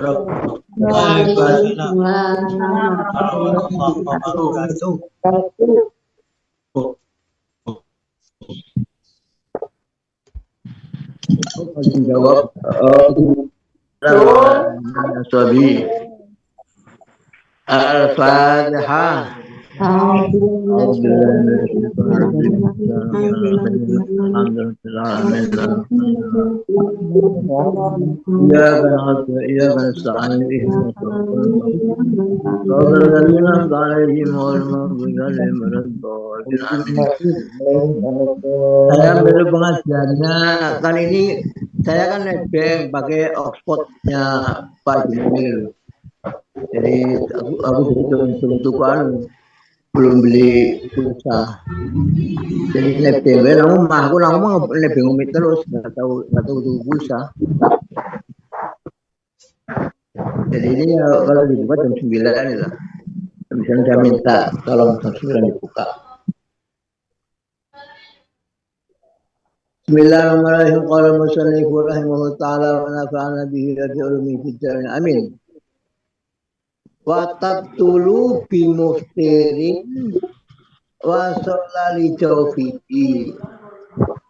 Waalaikumsalam warahmatullahi wabarakatuh. Jawab Suami Al-Fatihah. Saya ambil pengajiannya kali ini saya kan nebeng pakai Oxfordnya Pak Jumil. Jadi aku hitung-hitungan belum beli pulsa. Jadi nebeng, aku nebeng umit terus nggak tahu itu pulsa. Jadi ini kalau dibuka jam 9 ya. Misalnya saya minta tolong jam 9 dibuka. Bismillahirrahmanirrahim. Qala musannif rahimahullah ta'ala wa nafa'ana bihi wa bi ulumi fid darin. Amin. Wa tabtulu bi muftirin wa sholali jawfi'i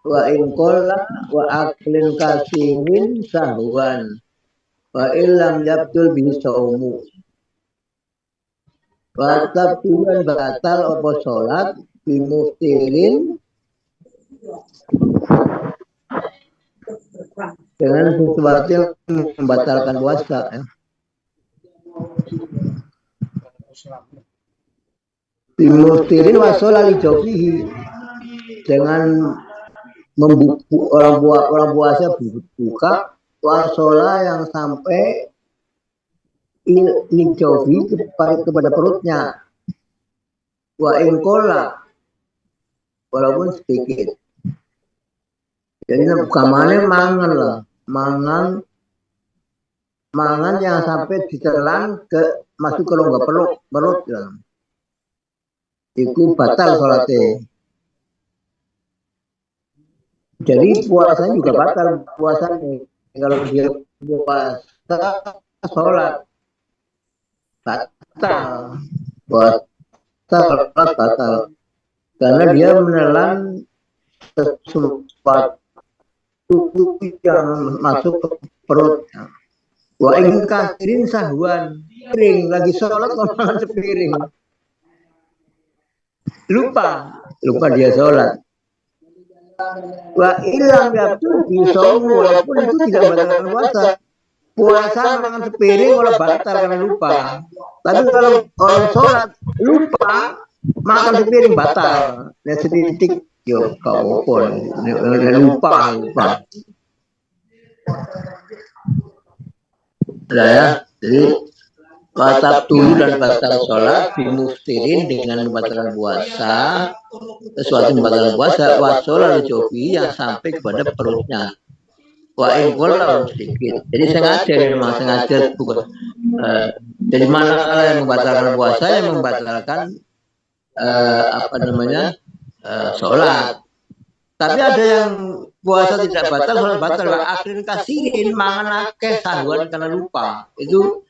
wa in qalla wa aklin kasirin sahwan wa illam yabtul bi saumu wa tabtulu batal apa sholat bi muftirin dengan sesuatu yang membatalkan puasa ya. Bimuftirin wasolali jofihi dengan membuku orang puasa buka wasola yang sampai ini jofi kepada perutnya wa inkola walaupun sedikit. Jadi bukan mangan lah, mangan yang sampai ditelan ke masuk ke rongga perut ya. Itu batal sholatnya. Jadi puasanya juga batal puasanya. Kalau dia puasa sholat batal karena dia menelan sesuatu yang masuk ke perut. Wa in kasirin sahwan, piring lagi sholat makan sepiring. Lupa dia sholat. Wa ilam yabtul bisomu, walaupun itu tidak batalkan puasa. Puasa makan sepiring kalau batal karena lupa. Tapi kalau orang sholat lupa makan sepiring batal. Ya sedikit yo kau pun lupa. Ya, jadi batal dulu dan batal sholat bimuftirin dengan membatalkan puasa, sesuatu membatalkan puasa wasola jofi yang sampai kepada perutnya. Wa ingkola sedikit. Jadi sengaja bukan. Jadi mana yang membatalkan puasa yang membatalkan sholat. Tapi ada yang puasa tidak batal, sholat batal. Akhirnya kasihin mangan akeh sahwan karena lupa. Itu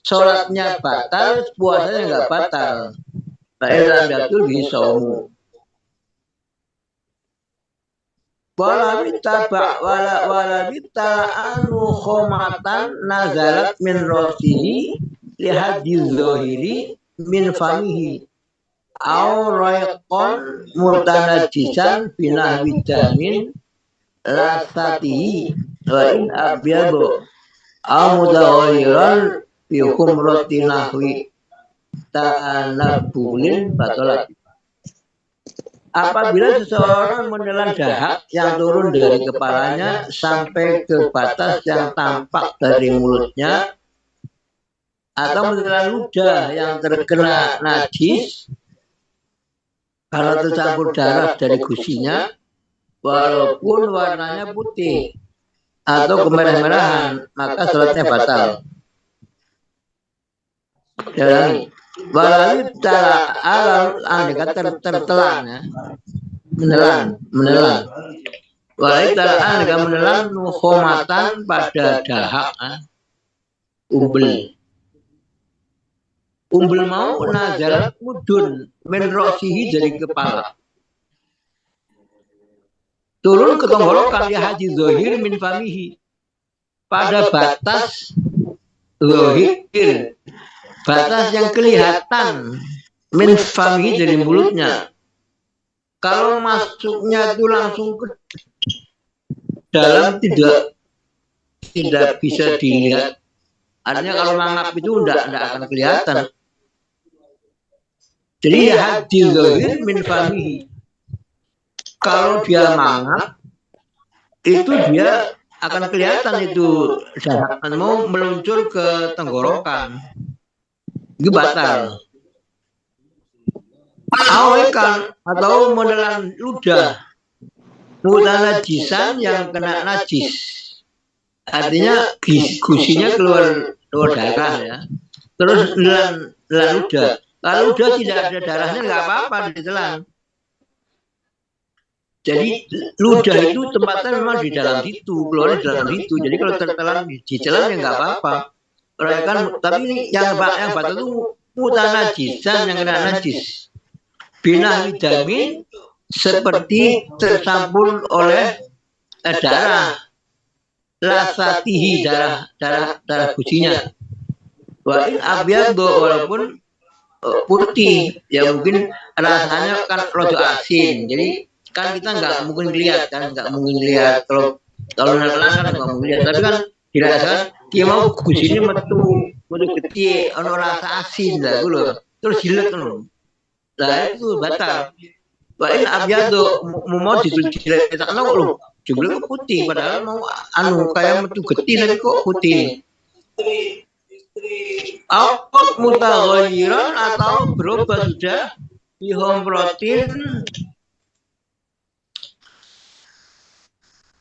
sholatnya batal, puasanya nggak batal. Baiklah betul bisa umum. Wala anu khomatan nazalat min rosihi lihadil zohiri min famihi au rayqon murtanajisan binahwi jamin lasatihi wa in abyadu au mudawairan bi khumrati nahwi tanabulin batalat. Apabila seseorang menelan dahak yang turun dari kepalanya sampai ke batas yang tampak dari mulutnya, atau menelan ludah yang terkena najis karena tercampur darah dari gusinya, walaupun warnanya putih atau kemerah-merahan, maka sholatnya batal. Dan walau alam tertelan ya, menelan. Walau menelan nukhomatan pada dahak umbel. Umbel mau nazarat mudun min rosihi dari kepala. Turun ke tenggorokan ya haji zohir min famihi. Pada batas zohir, batas yang kelihatan min famihi dari mulutnya. Kalau masuknya itu langsung ke dalam tidak bisa dilihat. Artinya kalau mangap itu tidak akan kelihatan. Jadi haji zohir min famihi. Kalau dia mangap, itu dia akan kelihatan itu darah mau meluncur ke tenggorokan. Itu batal. Awekan atau menelan ludah, mutanajisan yang kena najis. Artinya gusinya keluar darah ya. Terus menelan ludah. Kalau ludah tidak ada darahnya nggak apa-apa ditelan. Jadi ludah itu tempatnya memang di dalam situ, keluar di dalam situ. Jadi kalau tertelan ditelan ya nggak apa-apa. Kan, tapi ini yang batal itu mutanajisan yang kena najis. Binah widamin seperti tercampur oleh darah lasatihi darah gusinya. Wa'in abyadu walaupun putih ya mungkin rasanya kan rojo asin. Jadi kan kita nggak mungkin lihat kalau nelan kan nggak mungkin lihat. Tapi kan dirasakan dia mau gusinya metu gede, ono rasa asin lah dulu. Terus jilat kan. Lah itu batal. Wa'in abyadu mau diletakkan kok lu jumlah putih padahal mau kayak metu getih tapi kok putih. Apa mutaghayyiran atau berubah sudah dihomprotin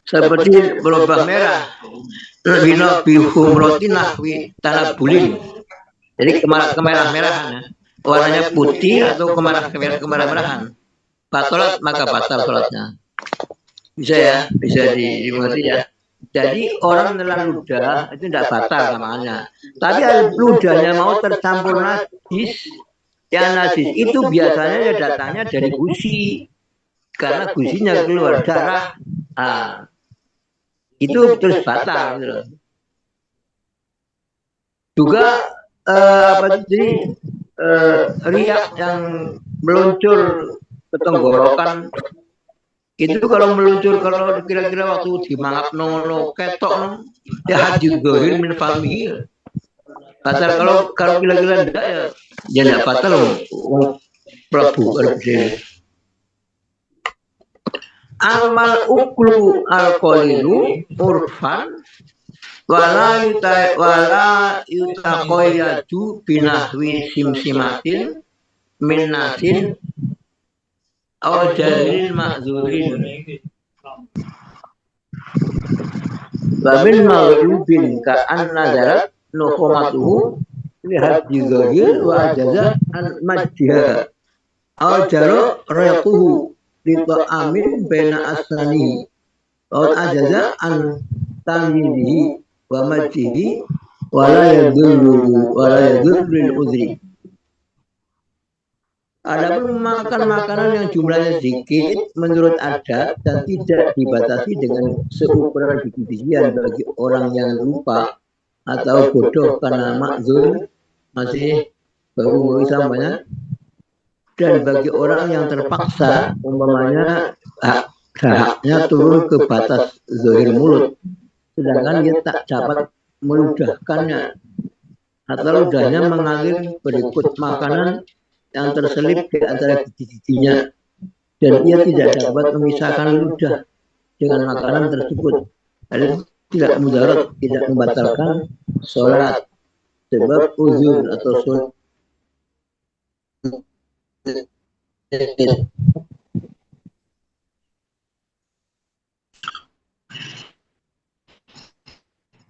seperti berubah merah. Bina bihumrotin nahwi tanah bulin. Jadi kemerah-merahan. Warnanya putih atau kemerah-merahan. Batalat maka batal sholatnya. Bisa ya, bisa dimengerti ya. Jadi orang menelan ludah itu tidak batal namanya. Tapi ludahnya mau tercampur najis, yang najis itu biasanya ya datangnya dari gusi, karena gusinya keluar darah. Itu terus batal. Gitu. Juga jadi riak yang meluncur ke tenggorokan itu kalau meluncur kalau kira-kira waktu dimangap nono ketok ya haji zohir min famihi batal. Kalau kira-kira enggak ya enggak batal Prabu amal uklu al-qalilu urfan wala yutaqayyadu binahwi simsimatin min nasin aw jalil ma'zurin wa min maghlubin ka an nazarat nuqamatuhu lihat jizahir wa ajaza an majdiha aw jaro rayaquhu lito amin bena asnani aw ajaza an tamyidihi wa majdihi wala yadurru udri. Adapun makan makanan yang jumlahnya sedikit menurut adat dan tidak dibatasi dengan seukuran biji-bijian bagi orang yang lupa atau bodoh karena makzur masih baru samanya, dan bagi orang yang terpaksa umpamanya haknya turun ke batas zahir mulut sedangkan dia tak dapat meludahkannya atau ludahnya mengalir berikut makanan yang terselip di antara gigi-giginya dan ia tidak dapat memisahkan ludah dengan makanan tersebut. Hal itu tidak mudarat, tidak membatalkan sholat sebab uzur atau sholat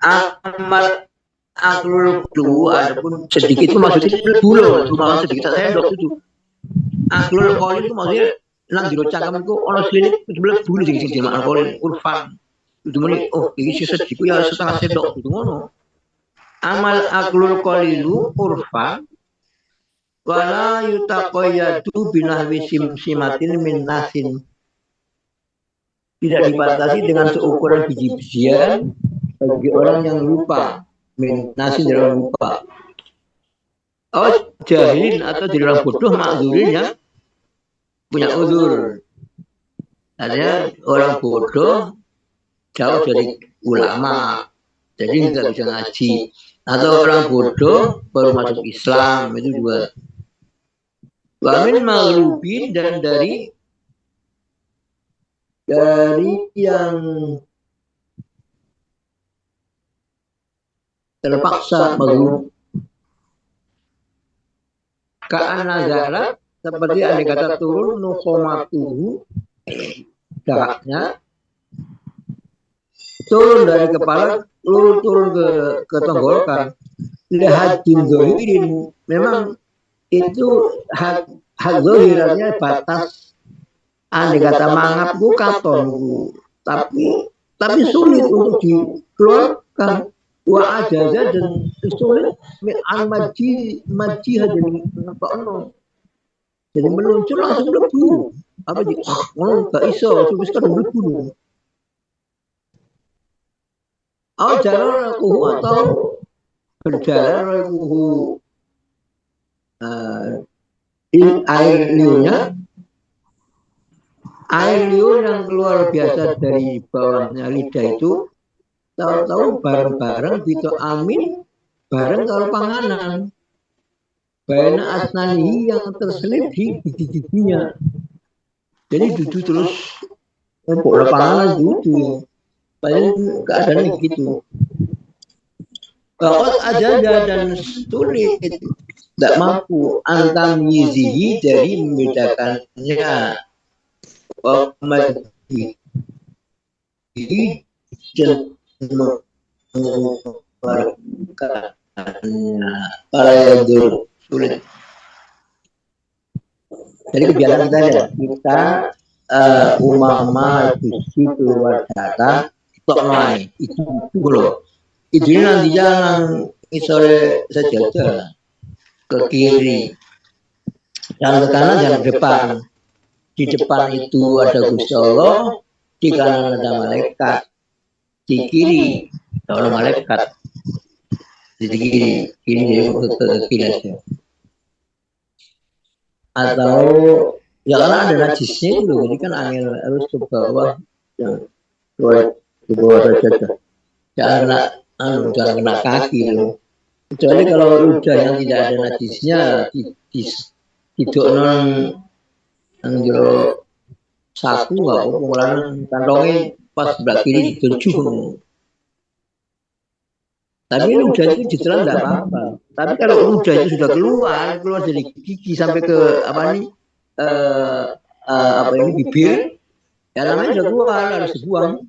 amal aklul dulu adapun sedikit itu maksudnya dulu cuma sedikit saya dok itu aklul kolin itu maksudnya nang jero cangkem itu ono selinik sebelah dulu sing dimakan kolin urfan itu muni oh iki sisa diku ya setengah sendok itu ngono amal aklul qalilu urfa wala yutaqayyadu binahwi simatin min nasin. Tidak dibatasi dengan seukuran biji-bijian bagi orang yang lupa, min nasin dari orang lupa. Oh, jahilin atau dari orang bodoh makzurin yang punya uzur. Artinya orang bodoh jauh dari ulama, jadi nggak bisa ngaji. Atau orang bodoh baru masuk Islam, itu juga. Wamin maghrubin dan dari yang terpaksa maghrub. Ka'an nazarat seperti ada kata turun nukhomatuhu darahnya turun dari kepala turun ke tenggorokan. Lihat zohirin memang itu hak zohirannya batas andai kata mangap katon tapi sulit untuk dikeluarkan wa ajaza dan sulit al maji jadi ono jadi meluncur langsung lebu apa di nggak iso terus kan lebu jalan kuhu atau berjalan kuhu air liur yang keluar biasa dari bawahnya lidah itu tahu-tahu bareng-bareng gitu amin bareng kalau panganan banyak asnani yang terselip di giginya jadi duduk terus boleh panganan duduk paling keadaannya gitu kalau aja dan sulit tidak mampu antam yizihi dari membedakannya para yadur sulit. Jadi kebiasaan kita ya kita umama suci keluar data toknai itu loh. Itu nanti jangan sore saja ke kiri dan ke kanan dan ke depan. Di depan itu ada Gusti Allah, di kanan ada malaikat, di kiri ada malaikat, di kiri ke kiri aja. Atau ya karena ada najisnya itu, jadi kan angin harus ke bawah, ke bawah saja. Jangan kena kaki loh. Kecuali kalau ludah yang tidak ada najisnya, non anjro saku nggak pengeluaran kantongnya pas sebelah kiri ditunjuk. Tapi ludah itu ditelan nggak apa-apa. Tapi kalau ludah itu sudah keluar dari gigi sampai ke apa ini bibir, ya namanya sudah keluar harus dibuang.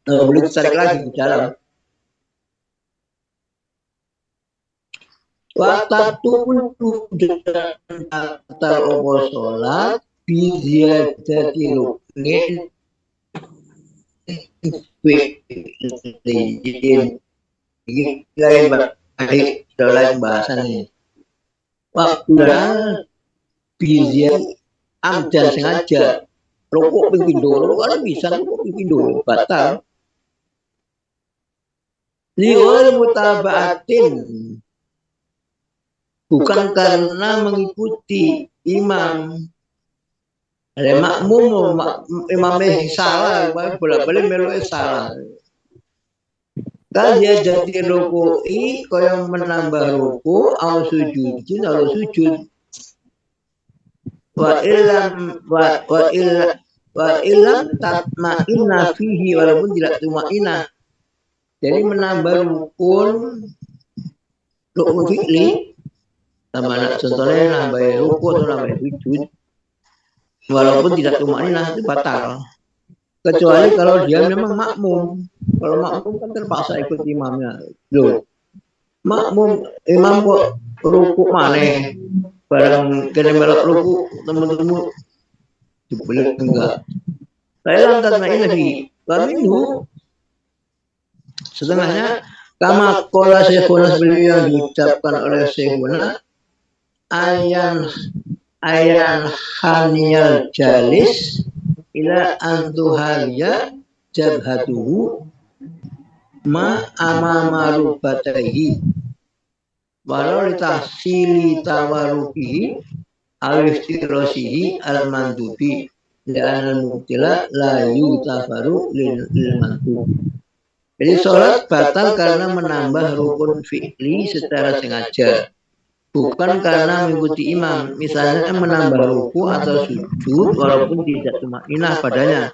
Boleh ditarik lagi ke dalam. Watatul dan atal opo sholat biziadati ruknin lain baik dalam bahasanya waktu biziad amdan sengaja rokok pingpindo kan bisa rokok pingpindo batal liwal mutabaatin bukan karena mengikuti imam. Ada makmum, imamnya salah, bolak-balik meluknya salah. Kan dia jadi rukui, kau menambah ruku, au sujudin, au sujud. Wa ilam tatma'inna fihi, walaupun tidak tuma'inna. Jadi menambah rukun fi'li, sama contohnya nambah ruku atau nambah sujud walaupun tidak tumaninah itu batal kecuali kalau dia memang makmum. Kalau makmum kan terpaksa ikut imamnya loh, makmum imam kok ruku mana barang kena melok ruku teman-teman dibeli enggak saya lantas naik lagi lalu setengahnya Kama kola syekhuna seperti yang diucapkan oleh syekhuna ayan haniyal jalis ila antuhalia jabhatuhu ma amama rubatahi walau litahsili tawarukihi al-istirosihi al-mandubi li'anal mubtila la yutafaru lil mandub. Jadi sholat batal karena menambah rukun fi'li secara sengaja, bukan karena mengikuti imam. Misalnya menambah ruku atau sujud walaupun tidak tumaninah padanya.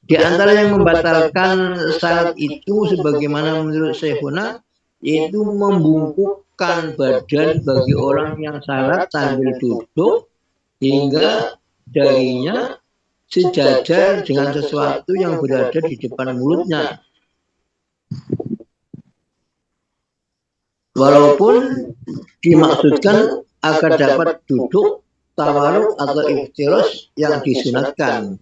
Di antara yang membatalkan salat itu sebagaimana menurut Syekhuna yaitu membungkukkan badan bagi orang yang salat sambil duduk hingga dahinya sejajar dengan sesuatu yang berada di depan mulutnya. Walaupun dimaksudkan agar dapat duduk tawaruk atau iftiros yang disunatkan.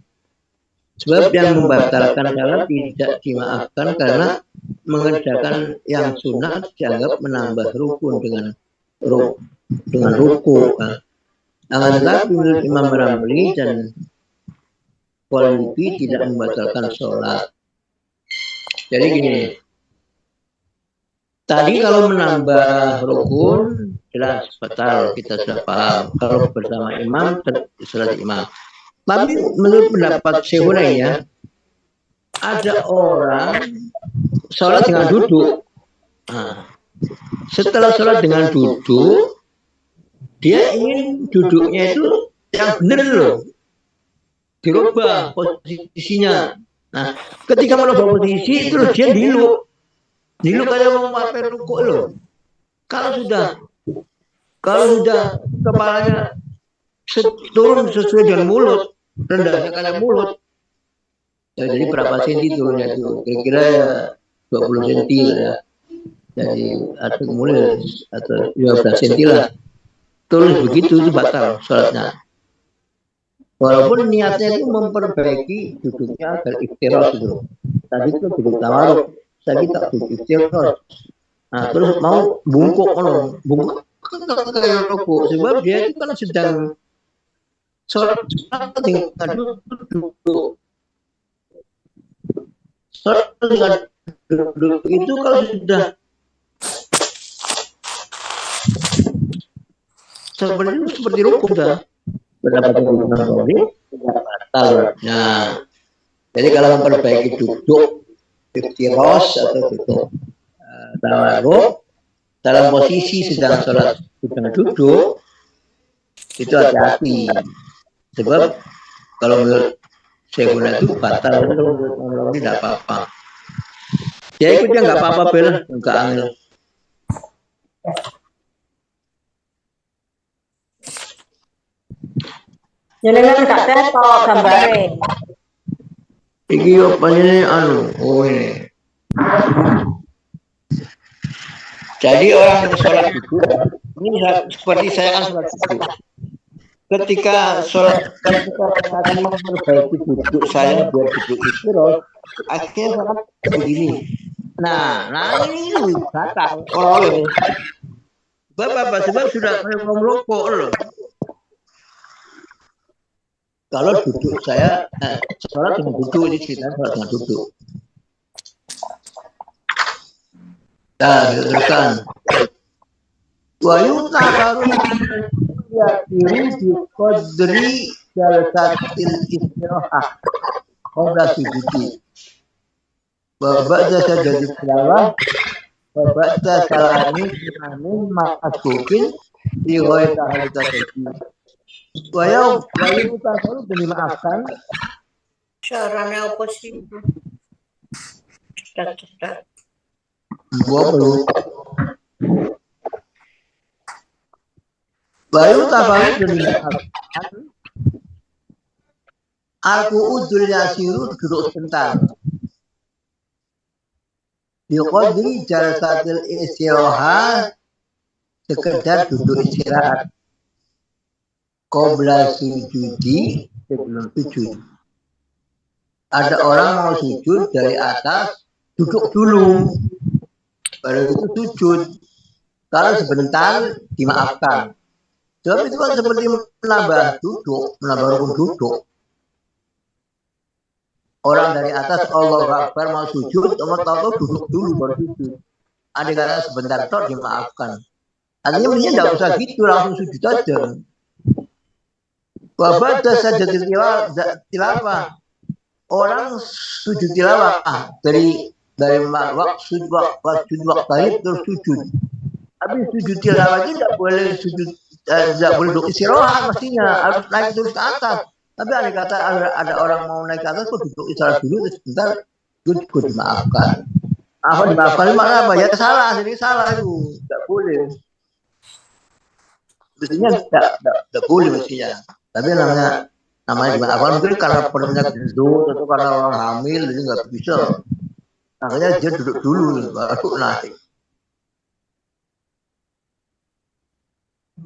Sebab yang membatalkan salat tidak dimaafkan karena mengerjakan yang sunat dianggap menambah rukun dengan ruku. Akan tetapi menurut Imam Ramli dan Qalibi tidak membatalkan sholat. Jadi gini, tadi kalau menambah rukun jelas batal, kita sudah paham. Kalau bersama imam terserah imam. Tapi menurut pendapat Syekhuna ya, ada orang sholat dengan duduk. Nah, setelah sholat dengan duduk, dia ingin duduknya itu yang benar loh, dirubah posisinya. Nah, ketika merubah posisi itu dia diluk kayak mau mampir rukuk loh. Kalau sudah kepalanya turun sesuai dengan mulut, rendahnya kayak mulut. Ya, jadi berapa senti turunnya itu? Kira-kira ya 20 senti ya. Jadi atau mulai atau 15 senti lah. Turun begitu itu batal sholatnya. Walaupun niatnya itu memperbaiki duduknya agar iftiros itu. Tadi itu duduk tawaruk, saya kita duduk iftiros. Nah, terus mau bungkuk kayak rokok, sebab dia itu kan sedang sholat dengan duduk. Sholat dengan duduk itu kalau sudah seperti rukuk dah berdapat ini batal. Nah, jadi kalau memperbaiki duduk iftiros atau duduk tawaruk dalam posisi sedang sholat sedang duduk itu hati-hati, sebab kalau menurut Syekhuna itu batal, menurut orang tidak apa-apa. Dia ikutnya nggak apa-apa, bel nggak angel. Jenengan gak cetok gambare. Iki yo panjenengan anu, oh ini. Jadi orang yang sholat duduk, ini seperti saya kan sholat duduk. Ketika sholat akan memperbaiki duduk saya buat duduk istirahat, akhirnya sholat begini. Nah ini batal. Oh, sebab sudah merokok loh. Kalau duduk saya sholat dengan duduk, ini cerita sholat dengan duduk. Nah, teruskan. Wayuta baru di kodri jalsatil istirahah qabla sujudi. Babada jadi tilawah, babada salami ma'asukin di ghairi tahalita sajid. Wayuta baru dimaafkan. Caranya apa sih? Cedak. Gua belum. Bayu tabalik dimaafkan. Al-qu'udul yasiru duduk sebentar. Biqadri jalsatil istirahat, sekedar duduk istirahat. Qabla sujudi, sebelum sujud. Ada orang mau sujud dari atas, duduk dulu. baru itu sujud. Kalau sebentar dimaafkan. Sebab itu kan seperti menambah rukun duduk. Orang dari atas Allahu Akbar mau sujud, tahu-tahu duduk dulu baru sujud. Ada kata sebentar toh dimaafkan. Artinya mestinya tidak usah gitu, langsung sujud aja. Wabada saja tilawah. Orang sujud tilawah dari waktu terus sujud. Tapi sujud tilawah itu tidak boleh sujud, tidak boleh duduk istirahat, mestinya harus naik terus ke atas. Tapi ada kata ada orang mau naik ke atas kok duduk istirahat dulu sebentar, itu dimaafkan. Apa dimaafkan mana apa ya salah, jadi salah itu tidak boleh. Mestinya tidak boleh mestinya. Tapi namanya dimaafkan mungkin karena perutnya gendut atau karena orang hamil jadi nggak bisa. Makanya dia duduk dulu baru naik.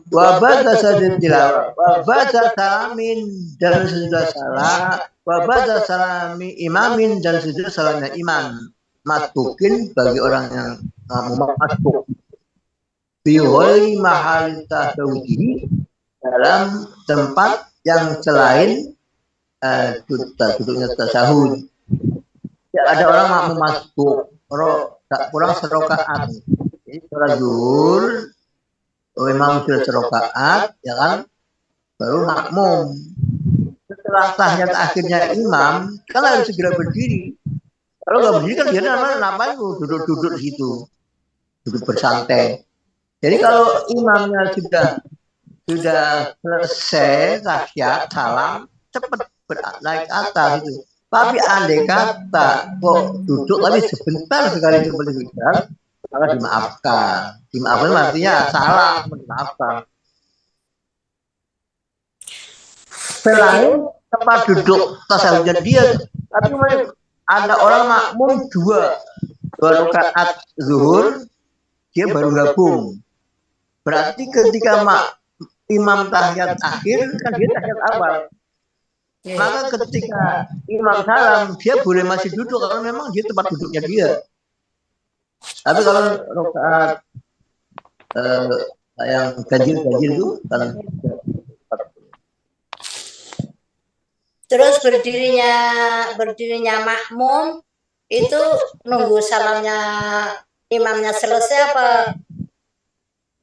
Wabada saja tilawah, wabada salamin dan sudah salah, wabada salami imamin dan sudah salahnya imam. Masukin bagi orang yang mau masuk. Bihoi mahal tasawuhi dalam tempat yang selain duduknya tasawuf. Ya, ada orang mau masuk, kurang serokaat. Jadi sholat zuhur, imam sudah serokaat, ya kan, baru makmum. Setelah tahiyat akhirnya imam, kan harus segera berdiri. Kalau nggak berdiri kan dia namanya duduk di situ, duduk bersantai. Jadi kalau imamnya sudah selesai tahiyat salam, cepat naik atas itu. Tapi andai kata kok duduk tapi sebentar sekali seperti itu, maka dimaafkan. Dimaafkan artinya salah, dimaafkan. Selain tempat duduk tasawufnya dia, tapi ada orang makmum dua rakaat zuhur, dia baru gabung. Berarti ketika imam tahiyat akhir kan dia tahiyat awal. Maka ketika imam salam dia boleh masih duduk kalau memang dia tempat duduknya dia. Tapi kalau rakaat yang ganjil itu kan. Terus berdirinya makmum itu nunggu salamnya imamnya selesai apa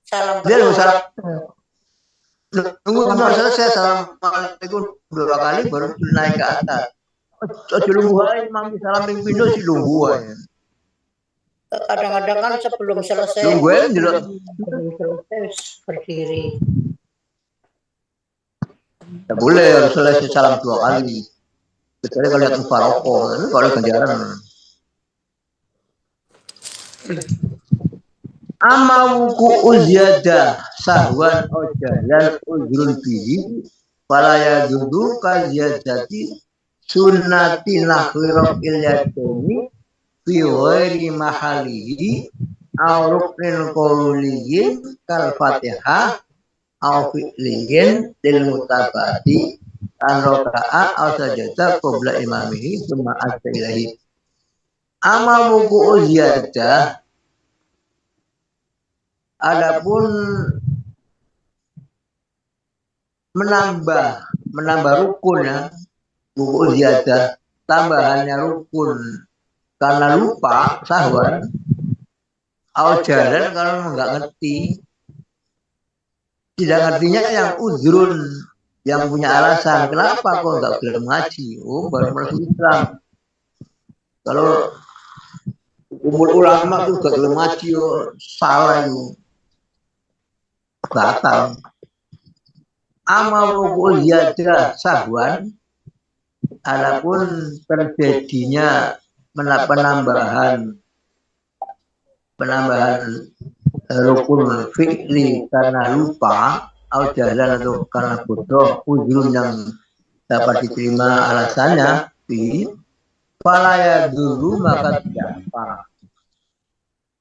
salam dia nunggu salam selesai assalamualaikum 2 kali baru naik ke atas. Ojo lungguh ae imam salam ping pindho si lungguh ae. Kadang-kadang kan sebelum selesai lungguh ndelok berdiri. Ya boleh harus selesai salam 2 kali. Kecuali kalau lihat mufarokoh, ini kalau ganjaran. Ama wuku uzyadah sahwan ojalan uzrun bihi falaya dudu kaziyadati sunnati nahwirok ilyadoni fi ghairi mahalihi awruknil qawliyin kal fatihah aw fi'liyin lil mutabati an roka'a aw sajada qabla imamihi summa asya ilahi. Ama wuku uzyadah, adapun menambah rukun ya, buku ziyadah tambahannya rukun karena lupa sahwan, atau jalan kalau nggak ngerti, tidak ngertinya yang uzrun, yang punya alasan kenapa kok nggak boleh ngaji, baru masuk Islam. Kalau umur ulama tuh gak boleh ngaji, salah itu. Batal. Ama wuku ziyadah sahwan, adapun terjadinya penambahan rukun fi'li karena lupa atau jalan atau karena bodoh, uzrun yang dapat diterima alasannya falaya dulu maka tidak apa.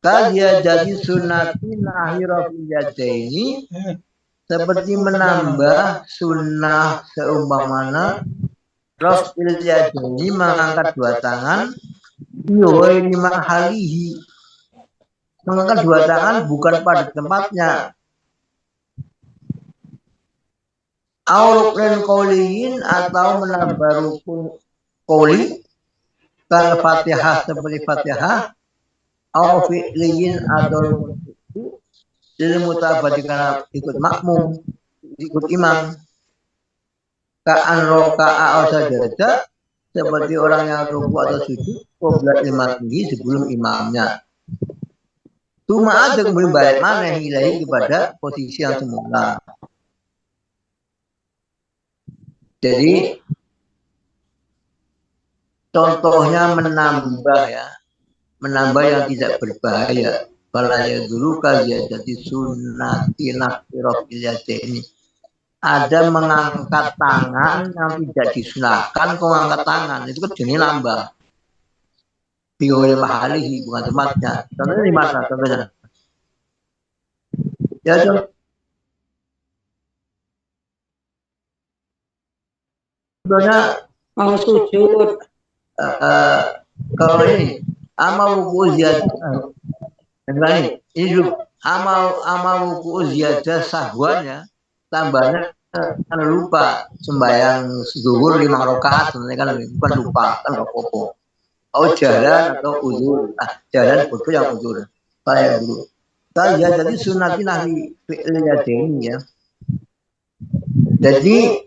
Dia jadi sunati nahirofil yadaini, seperti menambah sunnah seumpamana rofil yadaini mengangkat 2 tangan biwaini mahalihi mengangkat dua tangan bukan pada tempatnya. Auruklen koliin atau menambah rukun koli kal fatihah seperti fatihah, au fi'liyin atau ilmu tabati karena ikut makmum, ikut imam, ka'an roka'a atau sajadah seperti orang yang ruku atau sujud qabla imam tinggi sebelum imamnya. Cuma ada kemudian balik mana ilahi kepada posisi yang semula. Jadi contohnya menambah yang tidak berbahaya. Balaya dulu kalian jadi sunati nakfirofil ini. Ada mengangkat tangan yang tidak disunahkan, kau angkat tangan itu kan jenis nambah. Bioleh mahali bukan tempatnya. Contohnya di mana? Contohnya. Ya contohnya Mau sujud. Kalau ini amal wuku ziyadah ini dulu amal wuku ziyadah sahwannya tambahnya kan lupa sembahyang zuhur 5 rakaat sebenarnya kan bukan lupa kan apa-apa. Oh jalan atau uzur, jalan bodoh yang uzur. Saya dulu. Saya jadi sunati nahi fi'liyadaini ya. Jadi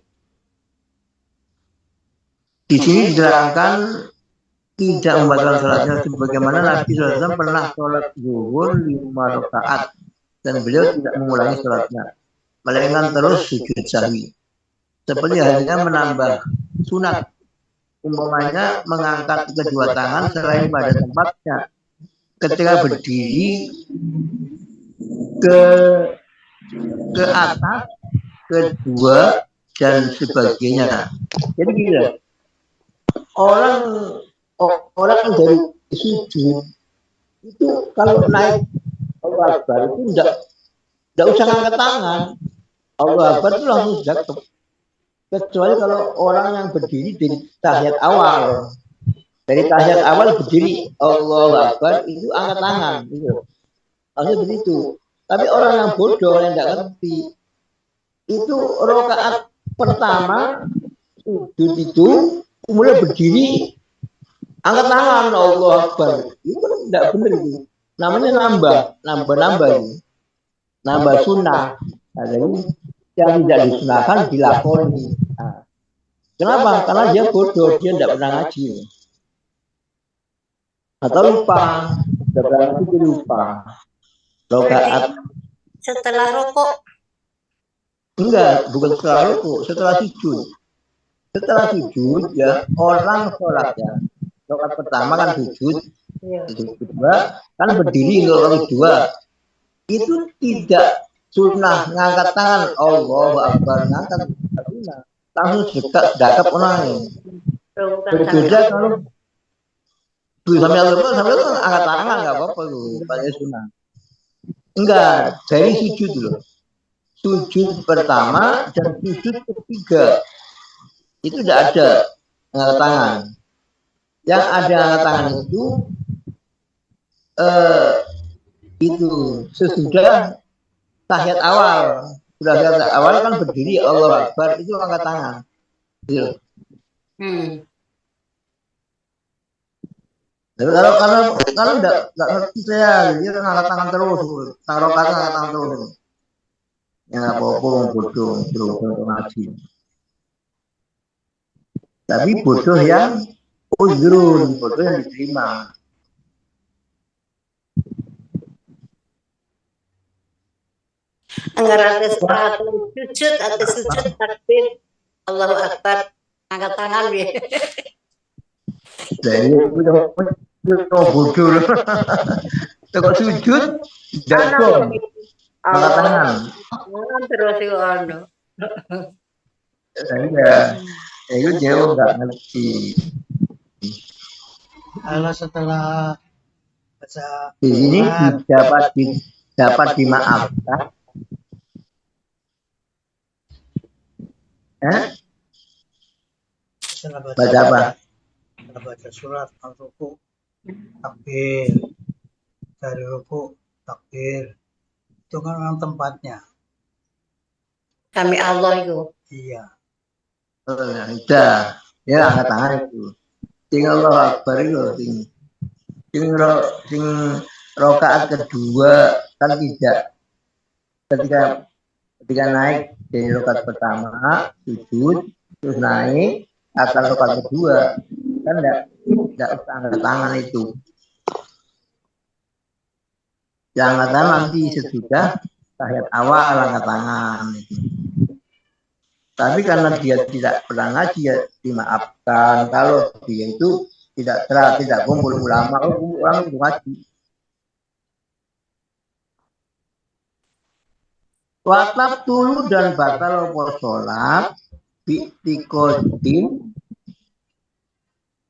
di sini diterangkan tidak membatalkan sholatnya sebagaimana Nabi SAW pernah sholat zuhur 5 rakaat dan beliau tidak mengulangi sholatnya, melainkan terus sujud sahwi. Seperti halnya menambah sunat, umpamanya mengangkat kedua tangan selain pada tempatnya ketika berdiri ke atas, kedua dan sebagainya. Jadi gila. Orang dari sujud itu kalau naik Allah Akbar itu enggak usah angkat tangan. Allah Akbar itu langsung jatuh. Kecuali kalau orang yang berdiri dari tahiyat awal. Dari tahiyat awal berdiri Allah Akbar itu angkat tangan gitu. Maksudnya begitu. Tapi orang yang bodoh yang enggak ngerti itu rakaat pertama sujud itu mulai berdiri angkat tangan Allah Akbar itu kan tidak benar itu, namanya nambah itu, nambah sunnah. Jadi yang tidak disunahkan dilakoni. Kenapa? Karena dia bodoh, dia tidak pernah ngaji atau lupa, rakaat Setelah rokok enggak, bukan setelah rukuk, setelah sujud. Setelah sujud ya orang sholat ya. Rakaat pertama kan sujud, kedua kan berdiri kalau kedua itu tidak sunnah ngangkat tangan Allah Akbar, ngangkat sunnah langsung dekat orang. Berbeda kalau sampai angkat tangan nggak apa-apa lu, pada sunnah. Enggak, dari sujud dulu. Sujud pertama dan sujud ketiga itu tidak ada angkat tangan. Yang ada angkat tangan itu sesudah tahiyat awal. Sudah tahiyat awal kan berdiri Allah Akbar itu angkat tangan. Gitu. Tapi kalau enggak ngerti saya, dia kan angkat tangan terus, taruh kata angkat tangan terus. Ya apa-apa bodoh terus ngaji. Tapi bodoh yang uzrun, bodoh yang diterima. anggaran sujud takbir Allahu Akbar angkat tangan ya. Jadi itu bodoh. Kalau sujud jatuh angkat tangan. Terus itu ono. Itu jauh nggak ngerti. Kalau setelah baca di sini dapat dimaafkan. Baca apa? Baca surat al-ruku, takbir dari ruku takbir. Itu kan memang tempatnya. Kami Allah itu. Iya. Udah. Ya angkat tangan itu. Sing Allahu Akbar itu. Sing rakaat kedua kan tidak. Ketika naik dari rakaat pertama sujud terus naik akan rakaat kedua kan tidak usah angkat tangan itu. Yang angkat tangan nanti sesudah tahiyat awal angkat tangan itu. Tapi karena dia tidak pernah ngaji ya dimaafkan. Kalau dia itu tidak kumpul ulama, ulama itu ngaji. Watab tulu dan batal opo sholat bi'tiqodin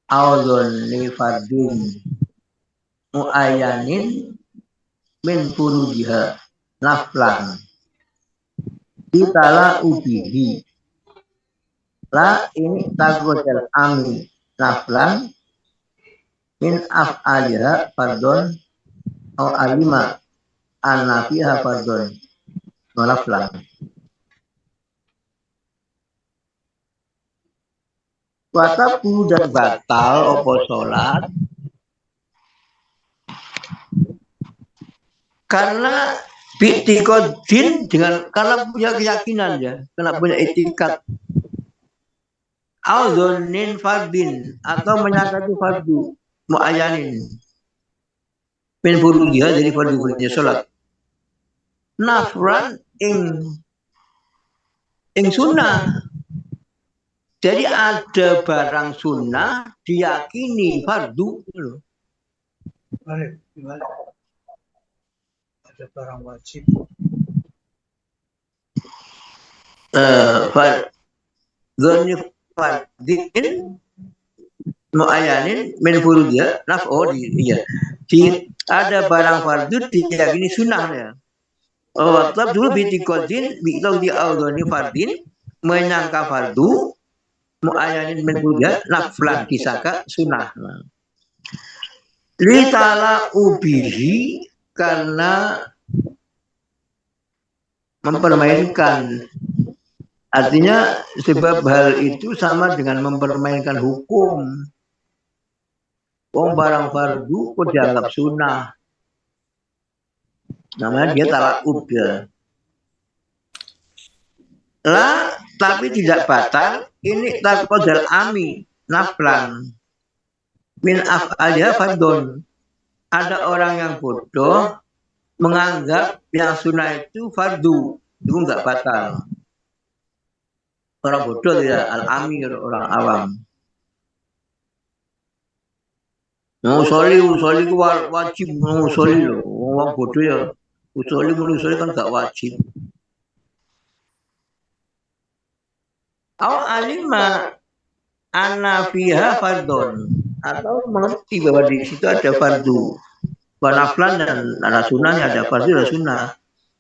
audhon li fardin mu'ayyanin min furujiha naflan ditala ubihi la ini tagodel ami naflan min af'aliha fardon au alima an-nafiha fardon naflan. Watabu dan batal opo sholat karena bi'tiqodin karena punya keyakinan ya, karena punya etikat audhonin fardin atau menyangka fardu mu'ayyanin min furujiha dari fardu-fardunya sholat nafran ing sunnah. Jadi ada barang sunnah diyakini fardu. Gimana? Ada barang wajib. Fardun fardin mu'ayyanin min furujiha iya. Ada barang fardu diyakini sunnah ya. Waktu dulu bi'tiqodin bi'taqdi audhoni fardin menyangka fardu mu'ayyanin min furujiha naflan disangka sunnah. Litala ubihi karena mempermainkan, artinya sebab hal itu sama dengan mempermainkan hukum. Barang fardu kok dianggap sunnah, namanya dia talakub ya. Lah tapi tidak batal ini takodal ami naflan min af'aliha fardon. Ada orang yang bodoh menganggap yang sunnah itu fardu, itu enggak batal. Orang bodoh ya, al-ami, orang awam. Usoli itu wajib, usoli loh, orang bodoh ya. Usoli kan enggak wajib. Au alima anna fiha fardon, atau mengerti bahwa di situ ada fardu wanaflan dan ada sunnahnya, ada fardu dan sunnah,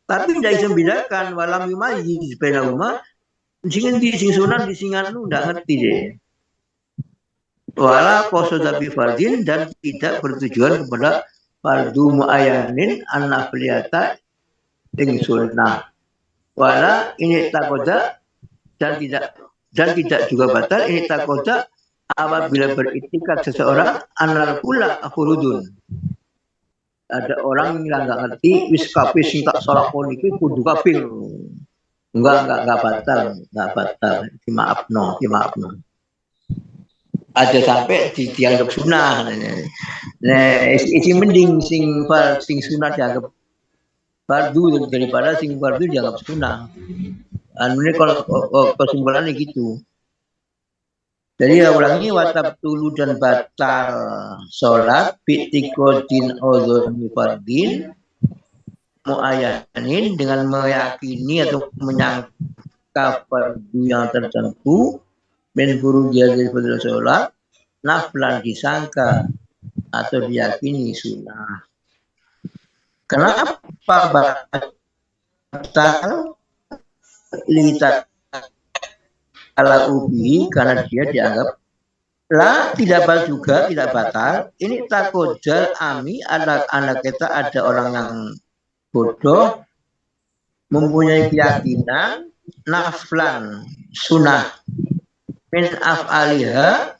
tapi tidak bisa membedakan walam yumayyiz bainahuma sing di sing sunnah di sing anu ndak ngerti deh. Wala qasada bi fardin dan tidak bertujuan kepada fardu muayyanin an-nafliyata ing sunnah. Wala ini takoda dan tidak juga batal ini takoda apabila beriktikad seseorang anal pula furudun. Ada orang yang nggak ngerti wis kabeh sing tak salakon iki kudu kabeh. Enggak batal, dimaafno. Ada sampai dianggap sunnah. Nah, isi mending sing sunnah dianggap fardu daripada sing fardu dianggap sunnah. Ini kalau kesimpulannya gitu. Jadi ulangi watab tulu dan batal sholat bi'tiqodin audhoni fardin mu'ayyanin dengan meyakini atau menyangka fardu yang tertentu min furujiha dari fardu sholat naflan disangka atau diyakini sunnah. Kenapa batal litat ala ubi karena dia dianggap lah tidak batal juga tidak batal. Ini takodal ami anak kita ada orang yang bodoh mempunyai keyakinan naflan sunnah min af'aliha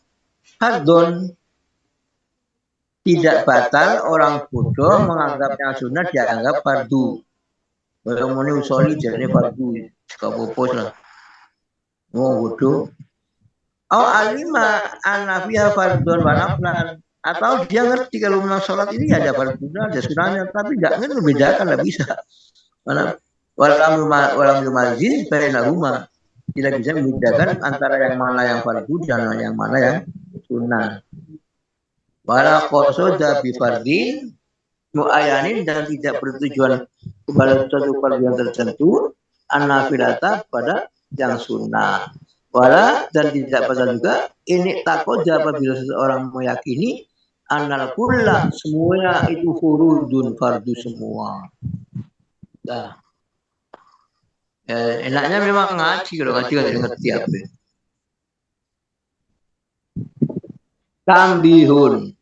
fardun, tidak batal orang bodoh menganggapnya sunnah dianggap fardu. Kalau mau usoli jadi fardu, sekapopos lah. Oh bodoh. Oh alima anafiha fardun wa naflan, atau dia ngerti kalau memang sholat ini ada fardunya ada sunahnya, tapi tidak ngerti membedakan, tidak bisa. Karena walam yumaziz bainahuma, tidak bisa membedakan antara yang mana yang fardu dan yang mana yang sunnah. Wala qasada bi fardin muayyanin, dan tidak bertujuan kepada suatu fardu yang tertentu, an-nafilata pada yang sunnah. Wala, dan tidak pada juga ini takoda apabila seseorang meyakini anal kulla, semuanya itu furudun, fardu semua. Nah, enaknya memang ngaji, kalau ngaji kan ngerti apa. Tambihun,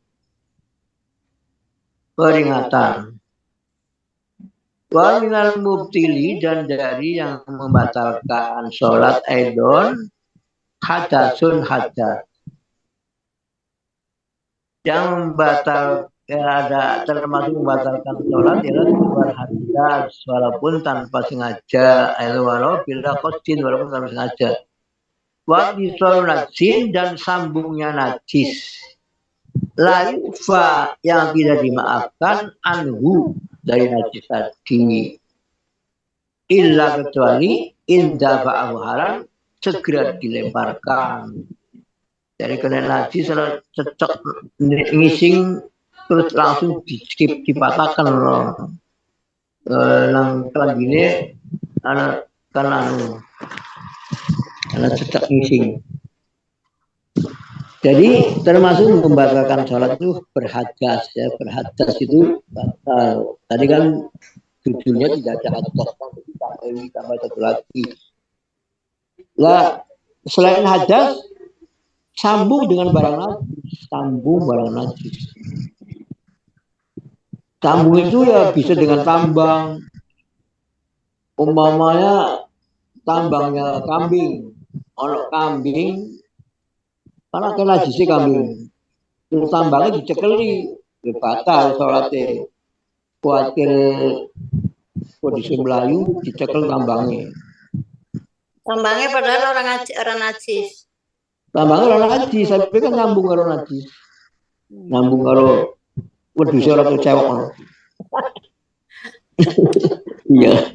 peringatan. Wa minal mubtili, dan dari yang membatalkan sholat aidon hadasun hadas. Yang membatal ada termasuk membatalkan sholat ialah keluar hadas walaupun tanpa sengaja, walau bila qasdin, walaupun tanpa sengaja. Wa bisol najin, dan sambungnya najis. La yufa, yang tidak dimaafkan anhu, dari najis tadi. Illa, kecuali inda fa'ahu haram, segera dilemparkan. Dari kena najis kalau cecok ngising terus langsung dipatahkan loh. Nang kelambine anak karena cecok ngising. Jadi termasuk membatalkan sholat itu berhadas, ya. Berhadas itu batal. Tadi kan judulnya tidak ada hadas, tambah satu lagi. Lah selain hadas, sambung dengan barang najis, sambung barang najis. Sambung itu ya bisa dengan tambang, umpamanya tambangnya kambing, ono kambing, karena kena najisnya kambing, terus tambangnya dicekeli, batal sholatnya. Kuatir kondisi Melayu dicekel tambangnya. Tambangnya padahal orang najis. Tambangnya orang najis, tapi kan nyambung karo najis. Nyambung karo wedhus ora tuh cewek. Iya.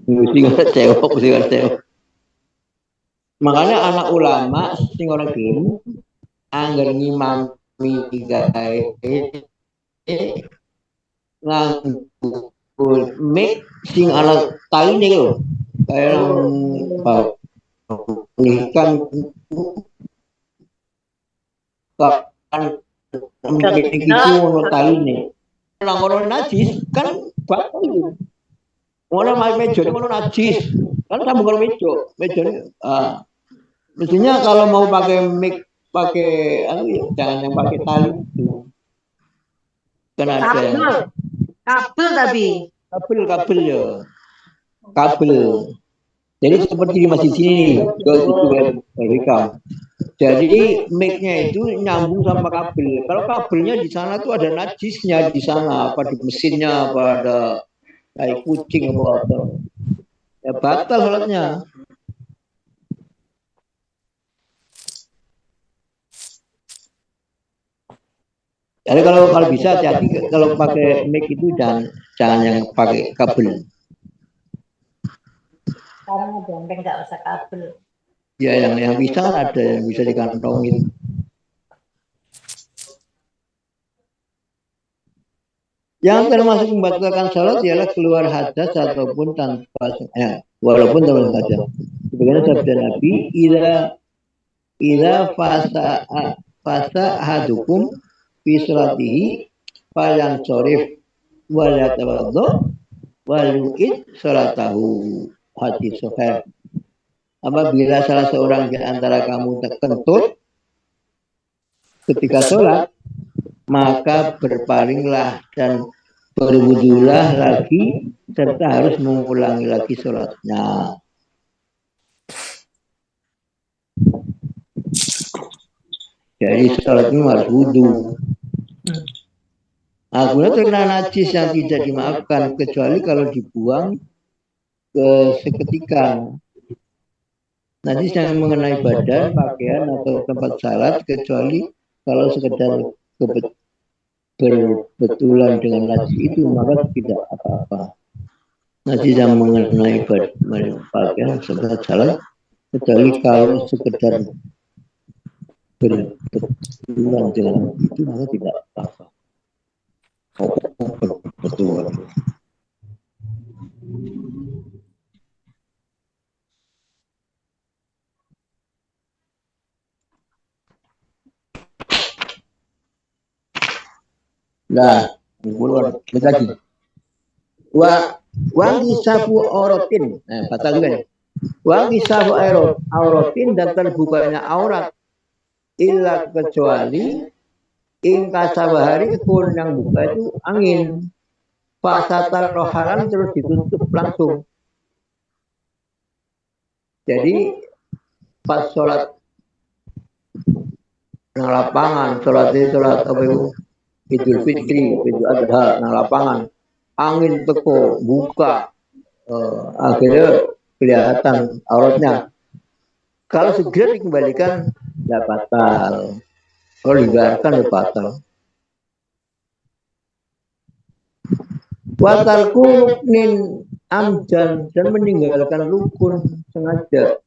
Mesti ora cewek. Makanya anak ulama sing ora gelem angger ngimami gawe nganggo mik sing ala taine lho. Kayak ikan itu ono taine. Nang ono najis kan batal itu. Ono meja ono najis. Kan sambung karo meja mestinya kalau mau pakai mic pakai jangan yang pakai tali itu. Kan ada kabel ya. Kabel. Jadi seperti di masjid sini nih, jadi mic-nya itu nyambung sama kabel. Kalau kabelnya di sana tuh ada najisnya di sana, apa di mesinnya, apa ada kayak kucing apa. Ya batal sholatnya. Jadi kalau bisa hati-hati kalau pakai mic itu jangan yang pakai kabel. Karena benteng nggak usah kabel. Ya yang bisa ada yang bisa dikantongin. Yang termasuk membatalkan sholat ialah keluar hadas ataupun tanpa walaupun tanpa sengaja. Sebagaimana sabda Nabi, ila fasa hadukum fi sholatihi falan sorif wal yatawaddo wal yu'id sholatahu. Hadis sahih. Apabila salah seorang di antara kamu terkentut ketika sholat, maka berpalinglah dan berwudulah lagi serta harus mengulangi lagi sholatnya. Jadi sholatnya harus wudu. Akunya terkena najis yang tidak dimaafkan kecuali kalau dibuang ke seketika. Najis yang mengenai badan, pakaian atau tempat salat kecuali kalau sekedar berbetulan dengan najis itu maka tidak apa-apa. Najis yang mengenai badan, pakaian, tempat salat kecuali kalau sekedar berbetulan dengan najis itu maka tidak apa-apa. Betul. Nah, bulan lagi. Wangi sabu auratin. Nah, batal juga nih. Wangi sabu auratin dan terbukanya aurat illa kecuali ingka sabahari pun yang buka itu angin. Fasatar roharan terus ditutup langsung. Jadi pas sholat nang lapangan, sholat apa itu? Idul Fitri, Idul Adha, nang lapangan, angin teko buka, akhirnya kelihatan auratnya. Kalau segera dikembalikan, tidak batal. Kalau dibiarkan, tidak batal. Watalku ruknin amjan dan meninggalkan rukun sengaja.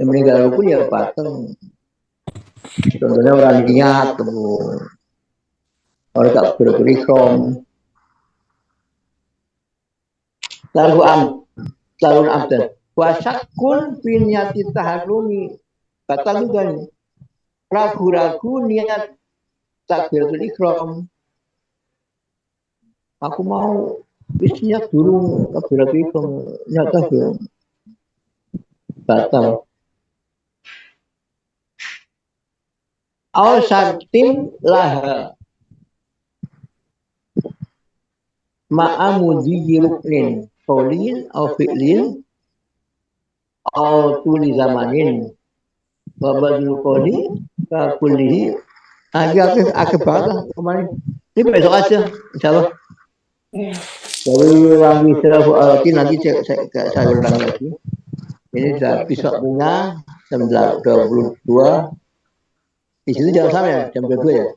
Yang meninggalkan rukun ya batal. Contohnya orang niat, orang tak berikrom, talun amdan. Wasakun pinyati taharumi batal juga nih. Ragu-ragu niat takbiratul ihram. Aku mau bisnya dulu takbiratul ihram, nyata belum batal. Aw syartin laha ma'amudi ruknin qawlin aw fi'lin aw tuli zamanin wa badul qawli ka kullihi akibat kemarin. Ini besok aja insyaallah. Jadi wangi sirafu alati nanti saya ulang lagi. Ini sudah besok punya jam 22. Di situ jam sama ya, jam 22 ya?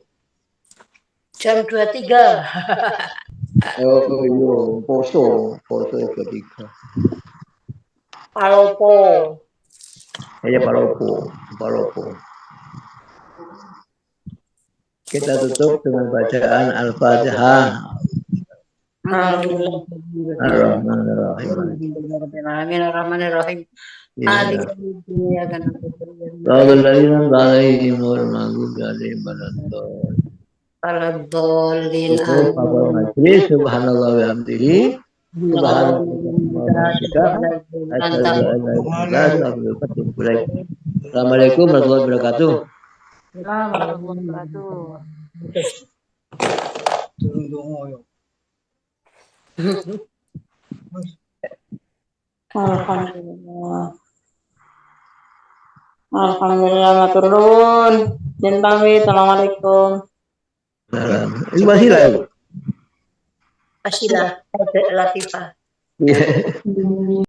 Jam 23. Oh iya, poso 23. Palopo. Ya Palopo. Kita tutup dengan bacaan Al-Fatihah. Bismillahirrahmanirrahim. Subhanallah wa bihamdihi. Assalamualaikum warahmatullahi wabarakatuh. Turun dungo yun. Alhamdulillah. Alhamdulillah matur nuwun. Jen pamit. Assalamualaikum. Ini masih lah. Asila Latifah.